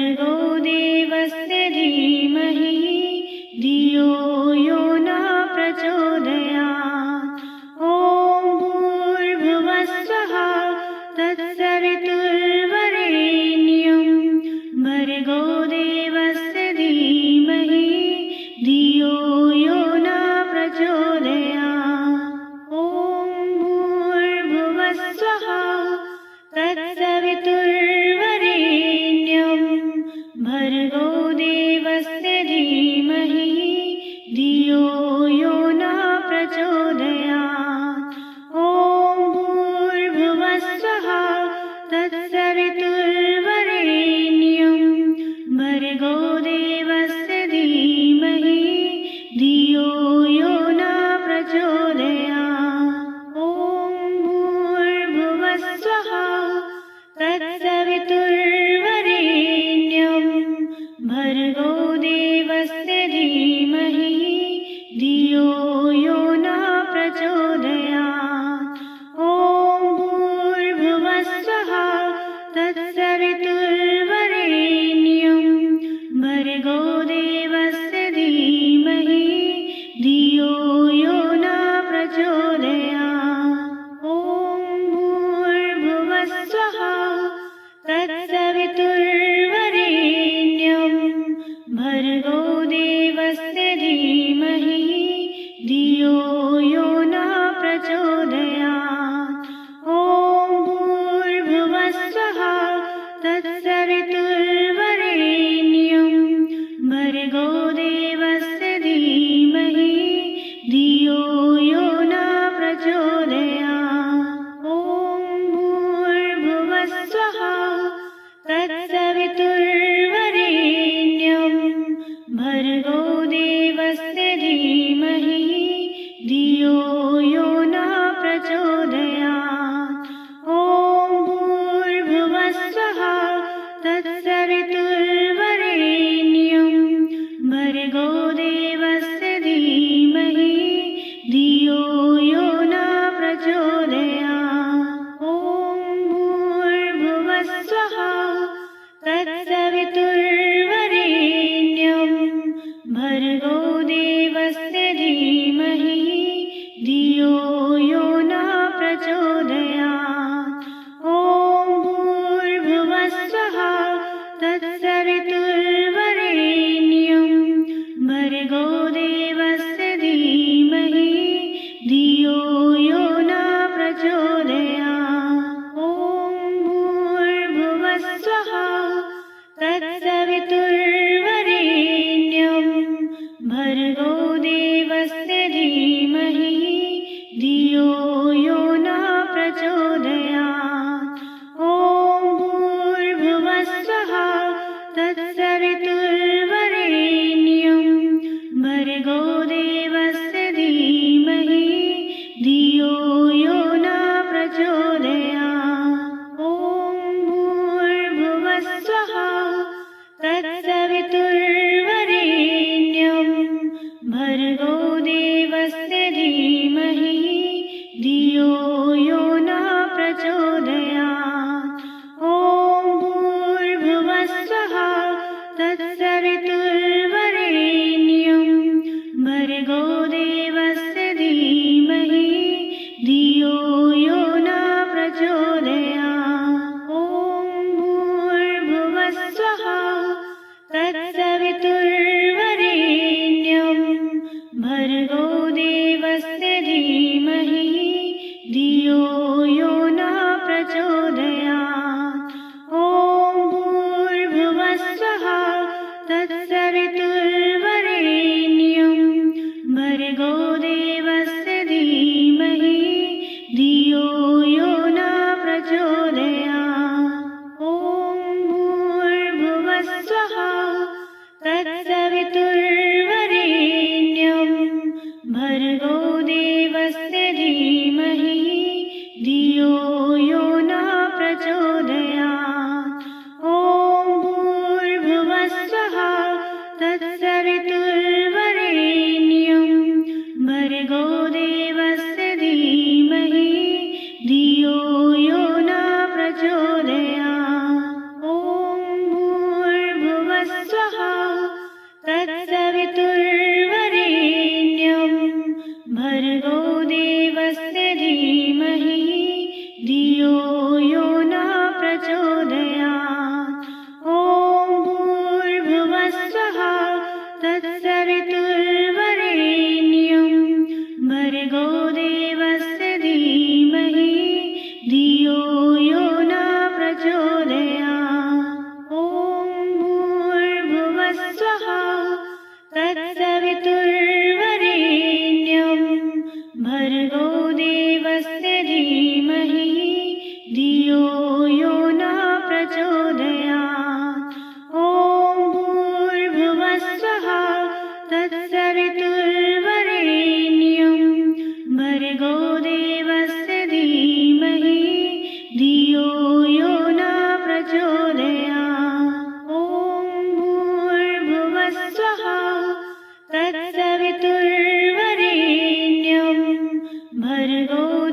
भर्गो देवस्य धीमहि धियो यो न प्रचोदयात्। ॐ भूर्भुवस्सुवः तत्सवितुर्वरेण्यं भर्गो देवस्य धीमहि धियो यो न प्रचोदयात्। ॐ भूर्भुवस्सुवः तत्सवितुर्वरेण्यं भर्गो देवस्य धीमहि धियो यो न प्रचोदयात्। ॐ भूर्भुवस्सुवः तत्सवितुर्वरेण्यं भर्गो देवस्य धीमहि धियो यो न प्रचोदयात्। ॐ भूर्भुवस्सुवः तत्सवितुर्वरेण्यं भर्गो देवस्य धीमहि धियो यो न प्रचोदयात्। ॐ भूर्भुवस्सुवः तत्सवितुर्वरेण्यं भर्गो देवस्य धीमहि धियो यो न प्रचोदयात्। ॐ भूर्भुवस्सुवः तत्सवितुर्वरेण्यं भर्गो देवस्य धीमहि धियो यो न प्रचोदयात्। ॐ भूर्भुवस्सुवः तत्सवितुर्वरेण्यं भर्गो देवस्य धीमहि धियो यो न प्रचोदयात्। ॐ भूर्भुवस्सुवः तत्सवितुर्वरेण्यं भर्गो देवस्य धीमहि धियो यो न प्रचोदयात्। ॐ भूर्भुवस्सुवः तत्सवितुर्वरेण्यं भर्गो देवस्य धीमहि धियो यो न प्रचोदयात्। ॐ भूर्भुवस्सुवः तत्सवितुर्वरेण्यं भर्गो देवस्य धीमहि धियो यो न प्रचोदयात्। ॐ भूर्भुवस्सुवः तत्सवितुर्वरेण्यं भर्गो देवस्य धीमहि धियो यो न प्रचोदयात्। ॐ भूर्भुवस्सुवः तत्सवितुर्वरेण्यं भर्गो देवस्य धीमहि धियो यो न प्रचोदयात्। ॐ भूर्भुवस्सुवः तत्सवितुर्वरेण्यं भर्गो देवस्य धीमहि धियो यो न प्रचोदयात्। ॐ भूर्भुवस्सुवः तत्सवितुर्वरेण्यं भर्गो देवस्य धीमहि धियो यो न प्रचोदयात्। ॐ भूर्भुवस्सुवः तत्सवितुर्वरेण्यं भर्गो देवस्य धीमहि धियो यो न प्रचोदयात्। ॐ भूर्भुवस्सुवः तत्सवितुर्वरेण्यं भर्गो देवस्य धीमहि धियो यो न प्रचोदयात्। ॐ भूर्भुवस्सुवः तत्सवितुर्वरेण्यं भर्गो देवस्य धीमहि धियो यो न प्रचोदयात्। ॐ भूर्भुवस्सुवः तत्सवितुर्वरेण्यं भर्गो देवस्य धीमहि धियो यो न प्रचोदयात्। ॐ भूर्भुवस्सुवः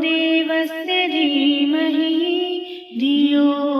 देवस्य धीमहि धियो